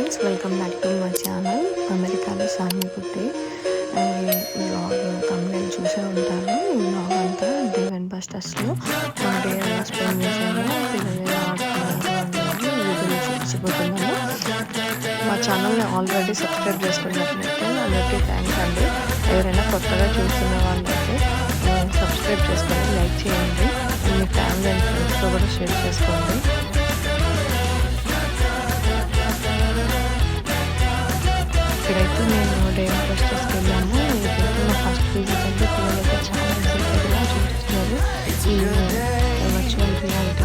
Friends, welcome back to my channel. అమెరికాలో సామి పుట్టి వ్లాగ్ తమిళ చూసే ఉంటాను. ఈ వ్లాగ్ అంతా డేవ్ అండ్ బస్టర్స్లో మా డే ఎలా స్పెండ్ చేశాను, పిల్లలు ఎలా ఆడుతున్నారు అనేది వీడియోలో చూపించబోతున్నాను. మా ఛానల్ని ఆల్రెడీ సబ్స్క్రైబ్ చేసుకున్నట్లయితే అందరికీ థ్యాంక్స్ అండి. ఎవరైనా కొత్తగా చూస్తున్న వాళ్ళైతే సబ్స్క్రైబ్ చేసుకొని లైక్ చేయండి. మీ ఫ్యామిలీ అండ్ ఫ్రెండ్స్తో కూడా షేర్ చేసుకోండి. ఇక్కడైతే నేను డే అండ్ బస్టర్స్కి వెళ్ళాము. ఇక్కడైతే నా ఫస్ట్ విజిట్ అంటే పిల్లలైతే చాలా ఎక్సైటెడ్గా చూపిస్తున్నారు. ఈ వర్చువల్ రియాలిటీ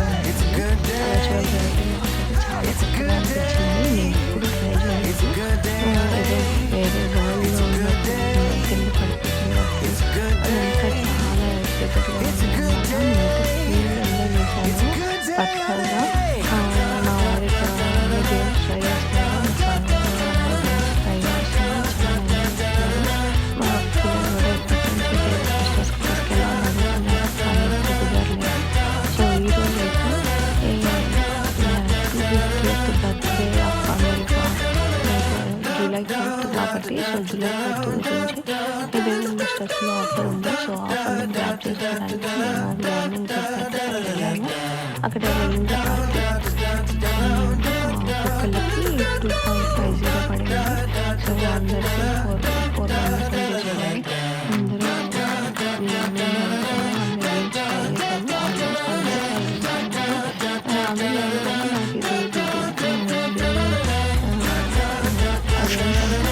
వర్చువల్ రియాలిటీ నాకైతే చాలా కొత్తగా అనిపించింది. నేను ఎప్పుడు ట్రై చేయలేదు. ఏదో వేరే వరల్డ్లో ఉన్నట్టు కింద పడిపోతున్నట్టు అదంతా చాలా ఎక్సైటెడ్గా ఉందన్నమాట. నేనైతే ఫీల్ ఎంజాయ్ చేశాను. పర్టికులర్గా నా వారి ఇక్కడ అన్ని గేమ్స్ ట్రై చేస్తున్నారు. జూలై 4th కాబట్టి జూలై 4th గురించి డేవ్ అండ్ బస్టర్స్లో ఆఫర్ ఉంది. ఆఫర్ని గ్రాప్ చేసుకోవడానికి నేను మార్నింగ్ వెళ్ళాను. అక్కడ వెళ్ళిన తర్వాత ఒక్కొక్కరికి 2.50 పడింది. అందరికీ 4 మెంబర్స్ చేయాలి. అందరూ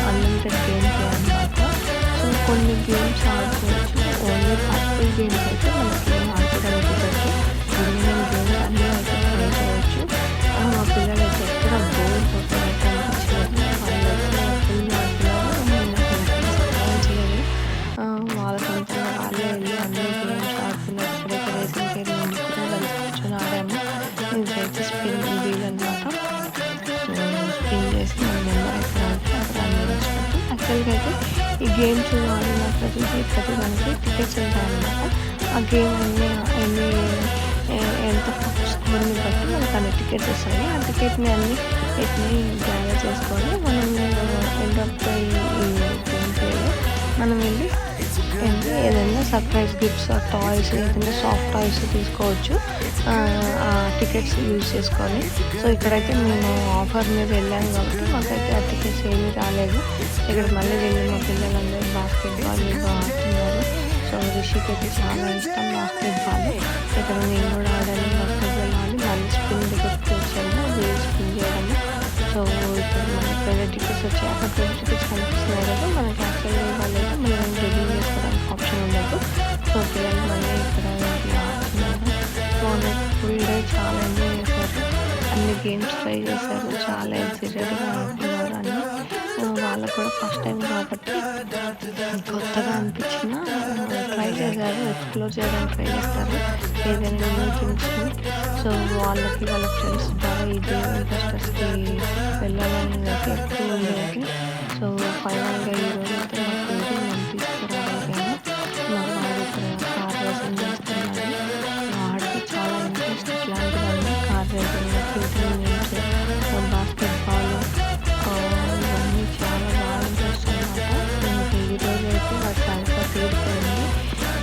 అన్లిమిటెడ్ గేమ్స్ అన్నమాట. కొన్ని గేమ్స్ ఆడుకోవచ్చు. ఓన్లీ పర్పుల్ గేమ్స్ అయితే మనకి ఆడుకోవడానికి మిగిలిన గేమ్స్ అన్నీ అయితే ట్రై చేయవచ్చు. మా పిల్లలు అయితే ఎక్కడ బోర్ కొట్టడానికి అనిపించలేదు. వాళ్ళు ఫుల్ ఆడుతున్నారు. చేయలేదు. వాళ్ళ సొంతంగా వాళ్ళే వెళ్ళి అన్ని గేమ్స్ ఆడుతున్నారు. ఇక్కడైతే రేసింగ్ గేమ్ కూడా కలిసి కూర్చొని ఆడాము. ఇదైతే స్పిన్ వీల్ అనమాట. స్పిన్ చేసి మన నెంబర్ ఎక్కడ అంటే అక్కడ అన్నీ వచ్చినట్టు. యాక్చువల్గా అయితే ఈ గేమ్స్ ఆడిన ప్రతి దానికి టికెట్స్ ఉంటాయన్నమాట. ఆ గేమ్ ఎన్ని ఎంత స్కోర్ని బట్టి మనకు అన్ని టికెట్స్ వస్తాయి. ఆ టికెట్ని వీటిని గ్యాదర్ చేసుకొని మనం ఎండ్ ఆఫ్ ద గేమ్ ప్లేలో మనం వెళ్ళి ఏదైనా సర్ప్రైజ్ గిఫ్ట్స్, టాయ్స్, ఏదైనా సాఫ్ట్ టాయ్స్ తీసుకోవచ్చు ఆ టికెట్స్ యూజ్ చేసుకొని. ఇక్కడైతే మేము ఆఫర్ మీద వెళ్ళాము కాబట్టి మాకైతే ఆ టికెట్స్ ఏమీ రాలేదు. ఇక్కడ మళ్ళీ వెళ్ళి మా పిల్లలందరూ బాస్కెట్బాల్ ఆడుతున్నారు. రిషికి అయితే చాలా ఇష్టం బాస్కెట్బాల్. ఇక్కడ నేను కూడా ఆడాను. బాస్కెట్బాల్ ఆడి మళ్ళీ స్పిన్ దగ్గరికి వచ్చాము. స్పిన్ చేయడము. ఇప్పుడు మనకి 20 టికెట్స్ వచ్చాయి. అక్కడ 20 టికెట్స్ కనిపిస్తున్నాయి కదా. మనకి యాక్చువల్గా వాళ్ళైతే మనం రివ్యూ చేసుకోవడానికి ఆప్షన్ ఉండదు. పిల్లలు మళ్ళీ ఇక్కడ ఆడుతున్నారు. ఫుల్ డే చాలా ఎంజాయ్ చేశారు. అన్ని గేమ్స్ ట్రై చేశారు. చాలా ఎక్సైటెడ్గా ఆడుతున్నారు. అన్నీ వాళ్ళకు కూడా ఫస్ట్ టైం కాబట్టి కొత్తగా అనిపించిన ట్రై చేశారు. ఎక్స్ప్లోర్ చేయడానికి ట్రై చేస్తారు ఏదైనా న్యూ థింగ్స్ని. వాళ్ళకి వాళ్ళ ఫ్రెండ్స్ బాగా ఈ డే అండ్ బస్టర్స్కి వెళ్ళాలని అయితే ఎక్కువ ఉండేది. ఫైనల్గా ఈరోజు అయితే మాకు ఇది మేము తీసుకురాగలిగాము. మా వాడు ఇక్కడ కార్ రేసింగ్ చేస్తున్నాడు. వాడికి చాలా ఇంట్రెస్ట్ ఇట్లాంటివన్నీ. Car racing, shooting games, basketball ఇవన్నీ చాలా బాగా ఇంట్రెస్ట్ అన్నమాట. ఈరోజు అయితే వాడికి అంతా తీరిపోయింది.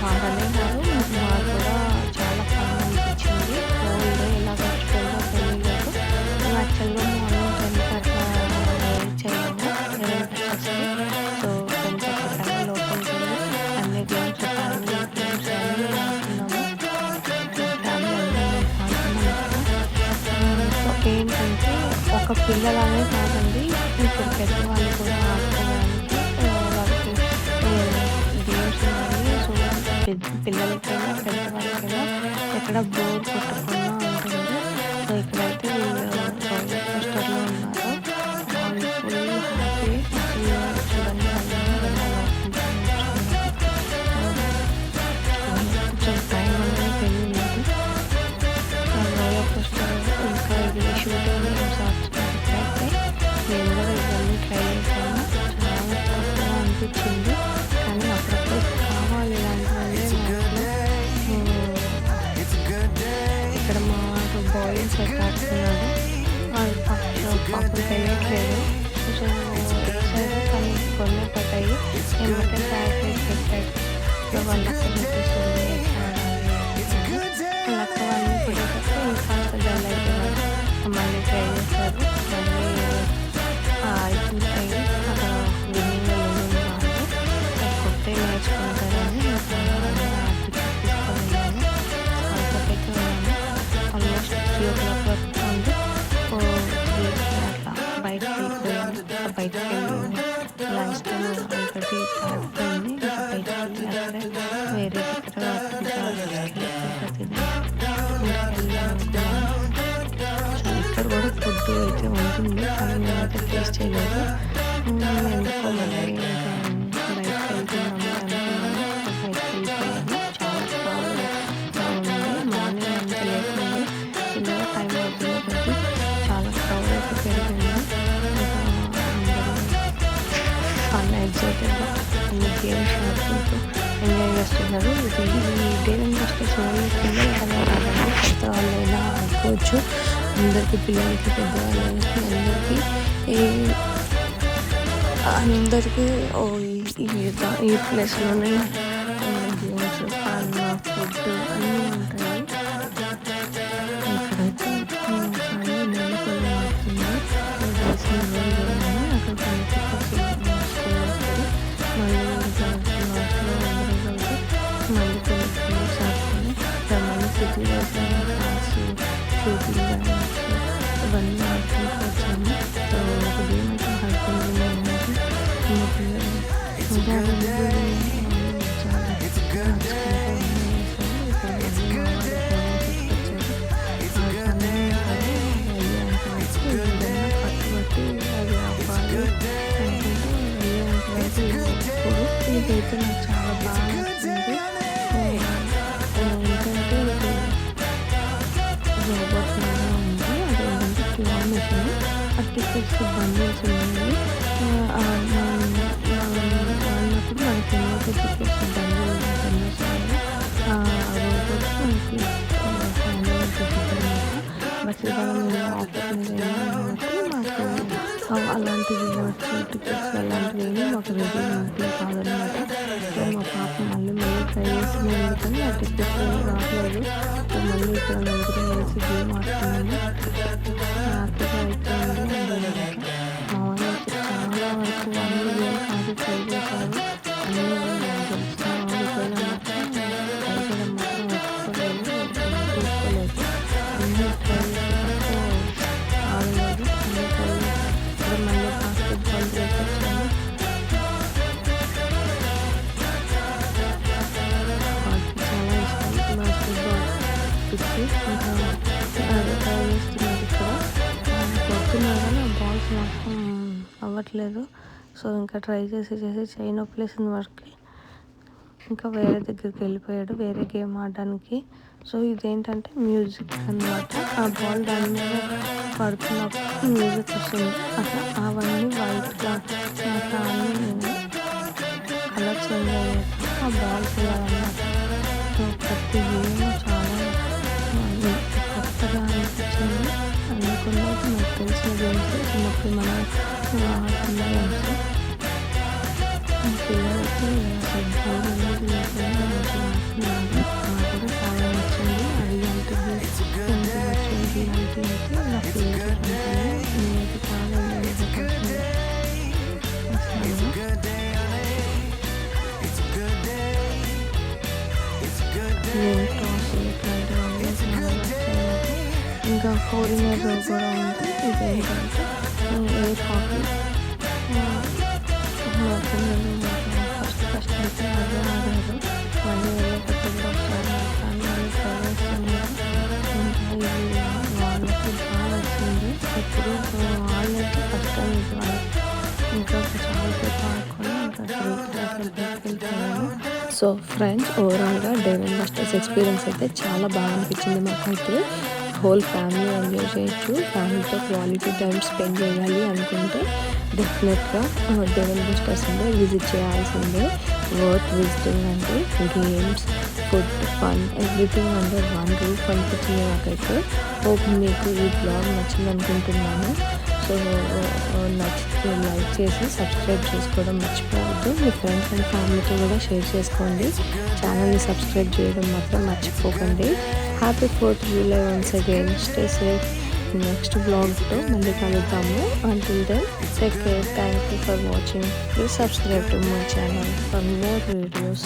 వాడనే కాదు, మాకు కూడా చాలా ఫన్ అనిపించింది. హోల్ డే ఎలా గడిచిపోయిందో తెలియలేదు. మేము యాక్చువల్గా మార్నింగ్ 10కి అట్లా రీచ్ అయ్యాము. 10కి టైం లోపలికి వెళ్ళి అన్ని గేమ్స్, ఫ్యామిలీ గేమ్స్ అన్నీ ఆడుతున్నాము. ఫ్యామిలీ అందరూ ఆడుతున్నాము. ఏంటంటే ఒక పిల్లలనే కాదండి, ఇప్పుడు పెద్దవాళ్ళు కూడా ఆడుకోవడానికి వాళ్ళకి గేమ్స్ ఉన్నాయి. పిల్లలకైనా పెద్దవాళ్ళకైనా ఎక్కడ బోర్ కొట్టకుండా ఉంటుంది. ఇక్కడైతే వీళ్ళు రోలర్ కోస్టర్లో ఉన్నారు. వాళ్ళు ఫుల్ హ్యాపీ. చూడండి కొంచెం టైం అనేది తెలియలేదు. రోలర్ కోస్టర్ ఇంకా ఇది షూటింగ్ గేమ్స్ ఆడుతున్నట్లయితే నేను కూడా ఇవన్నీ ట్రై చేశాను. చాలా కొత్తగా అనిపించింది. కానీ అప్పుడప్పుడు కావాలి ఇలాంటివన్నీ ఇక్కడ మా బాయ్స్ అయితే ఆడుతున్నాడు. వాళ్ళు పాపం తెలియట్లేదు. సో ఇచ్చారు కానీ కొన్ని పడ్డాయి. ఏమంటే శాటిలైట్ పెట్టాడు. సో వాళ్ళకి చూపిస్తుంది ఎట్లా ఆడాలి వాళ్ళ అక్క వాళ్ళని కొట్టేటప్పుడు ఇంకాస్త డల్ అయిపోయారు. మళ్ళీ ట్రై చేస్తారు. మళ్ళీ అయిపోతాయి. అక్కడ విన్నింగ్ లూజింగ్ వాళ్ళు కొట్టే నేర్చుకుంటారని ఆడిపించి తీసుకొని వెళ్ళాను. వాళ్ళకైతే ఉన్నాను ఆల్మోస్ట్ 3 o'clock వరకు ఉంది. 4 అట్లా బయటకు వెళ్ళిపోయాను. బయటకు వెళ్ళి లంచ్ టైం ఆల్రెడీ అయిపోయింది. ఇంకా బయటకు వెళ్ళి అక్కడే వేరే దగ్గర ఇక్కడ కూడా ఫుడ్ అయితే ఉంటుంది కానీ మేమైతే టేస్ట్ చేయలేదు. ఎందుకో మళ్ళీ ఇంకా బయటకు వెళ్తున్నాము అనుకున్నాము. బయటకు వెళ్ళిపోయాము. చాలా క్రౌడ్ ఉంది. మార్నింగ్ అంత లేకుంది. చిన్నగా టైం అవుతుంది కాబట్టి చాలా క్రౌడ్ అయితే పెరిగింది. ఇంకా అందరూ ఫన్ ఎగ్జైటెడ్గా అన్ని గేమ్స్ ఆడుకుంటూ ఎంజాయ్ చేస్తున్నారు. ఈ డేవింగ్ బస్టర్స్ ఓన్లీ పిల్లలకనే కాదండి, పెద్దవాళ్ళైనా ఆడుకోవచ్చు. అందరికీ పిల్లలకి పెద్దవాళ్ళకి అందరికీ ఈ ప్లేస్లోనే గేమ్స్ ఫన్ ఫుడ్ అన్నీ ఉంటాయి. ఇక్కడైతే సాయి నెలకొల్లి ఆడుతుంది. డ్రెస్సింగ్ రూమ్ అక్కడ కొన్ని టికెట్స్ వస్తుంది. మళ్ళీ ఇంకా లాస్ట్లో అందరం కలిసి మళ్ళీ కొన్ని గేమ్స్ ఆడుకొని మళ్ళీ సిటీ కార్స్ షూటింగ్ డ్యాన్స్ ఇవన్నీ ఆడుకుంటూ వచ్చాము. సో ఒక గేమ్ అయితే హస్బెండ్ అనేది చిన్న పిల్లలు పట్టుబట్టి అది అవ్వాలి అనుకుంటూ ఇదైతే నాకు చాలా బాగా నచ్చింది. ఏంటంటే ఇది రోబోట్ లాగా ఉంది. అదేంటంటే క్లా మిషన్ ఆ టికెట్స్ బండిల్స్ ఉన్నాయి. వాళ్ళప్పుడు మనకి ఎన్నైతే టికెట్స్ బండిల్ కనిపిస్తాయో ఆ రోబోట్స్ మనకి హ్యాండిల్ చేసేదన్నమాట. బట్ ఇవాళ మేము ఆఫీస్ మీద వెళ్ళాం కాబట్టి మాకు అలాంటివి టికెట్స్ అలాంటివి ఏమి మాకు రెడీ ఇంట్లో కాదనమాట. సో మా పాప మళ్ళీ ట్రై చేస్తుంది. ఎందుకని ఆ టికెట్స్ రావట్లేదు. సో మళ్ళీ ఇక్కడ నలుగురు కలిసి గేమ్ ఆడుతున్నాము. హ్యాపీగా అయిపోయింది. మా వాళ్ళు అయితే చాలా వరకు వాళ్ళు గేమ్స్ ఆడి ట్రై చేశారు. అన్నీ గెలిచిన వాళ్ళు మాత్రం పైసలు మాత్రం తీసుకోలేదు. అన్నీ ట్రై చేసేటప్పుడు ఆడలేదు. అన్నీ ట్రై ఇప్పుడు మళ్ళీ బాస్కెట్బాల్ తీసుకొచ్చాము. వాటికి చాలా ఇష్టం బాస్కెట్బాల్ పిచ్చి. ఇంకా అది ట్రై చేస్తున్నారు ఇక్కడ. కొడుతున్నారు కానీ ఆ బాల్స్ మొత్తం అవ్వట్లేదు. సో ఇంకా ట్రై చేసి చేయి నొప్పలేసిన వరకు ఇంకా వేరే దగ్గరికి వెళ్ళిపోయాడు వేరే గేమ్ ఆడడానికి. సో ఇదేంటంటే మ్యూజిక్ అన్నమాట. ఆ బాల్ దాని మీద పడుతున్నప్పుడు మ్యూజిక్ వస్తుంది. అట్లా అవన్నీ వైట్గా అట్లా అన్నీ కలర్ చేంజ్ అయ్యాక ఆ బాల్స్ వేయాలన్నమాట. సో ప్రతి గేమ్ చాలా కొత్తగా అనిపించింది. అనుకున్నది నాకు తెలిసిన గేమ్స్ చిన్నప్పుడు మనం ఆడుతున్న గేమ్స్. పిల్లలకి అసలు బోర్ అనేది లేకుండా మంచిగా ఆడుతున్నారు. నాకు కూడా చాలా నచ్చింది. అది అంటే వచ్చింది అంటే నా ఫేవరెట్ ఉంటుంది. నేనైతే చాలా ఎంజాయ్ నేను టాస్ ఇట్లాంటివన్నీ చాలా నచ్చాయి. ఇంకా ఫోరినర్ కూడా ఉంది. ఇదేంటంటే ఎయిర్ హాకీ. మా పిల్లలు ఫస్ట్ అయితే అదే ఆడారు. మళ్ళీ వెళ్ళేటప్పుడు కూడా ఒకసారి ఆడతాను మళ్ళీ ట్రై చేస్తున్నారు. ఇంకా ఇది వాళ్ళకి బాగా నచ్చింది. ఎప్పుడు ఆడలేదు ఫస్ట్ టైం ఇది వాళ్ళకి. ఇంకా చాలాసేపు ఆడుకొని ఇంకా 3 క్లాస్ వెళ్ళిపోయాను. సో ఫ్రెండ్స్, ఓవరాల్గా డేవింగ్ బస్టర్స్ ఎక్స్పీరియన్స్ అయితే చాలా బాగా అనిపించింది మాకైతే. హోల్ ఫ్యామిలీ ఎంజాయ్ చేయొచ్చు. ఫ్యామిలీతో క్వాలిటీ టైం స్పెండ్ చేయాలి అనుకుంటే డెఫినెట్గా డేవింగ్ బస్టర్స్ విజిట్ చేయాల్సిందే. వర్త్ విజిటింగ్ అంటే games, food, fun everything under one roof అనిపించింది నాకైతే. హోప్ మీకు ఈ బ్లాగ్ నచ్చింది అనుకుంటున్నాను. సో నచ్చితే లైక్ చేసి సబ్స్క్రైబ్ చేసుకోవడం మర్చిపోవద్దు. మీ ఫ్రెండ్స్ అండ్ ఫ్యామిలీతో కూడా షేర్ చేసుకోండి. ఛానల్ని సబ్స్క్రైబ్ చేయడం మాత్రం మర్చిపోకండి. Happy 4th July once again. Stay safe. Next బ్లాగ్తో మళ్ళీ కలుద్దాము. Until then take care. Thank you for watching. Please subscribe to my channel for more videos.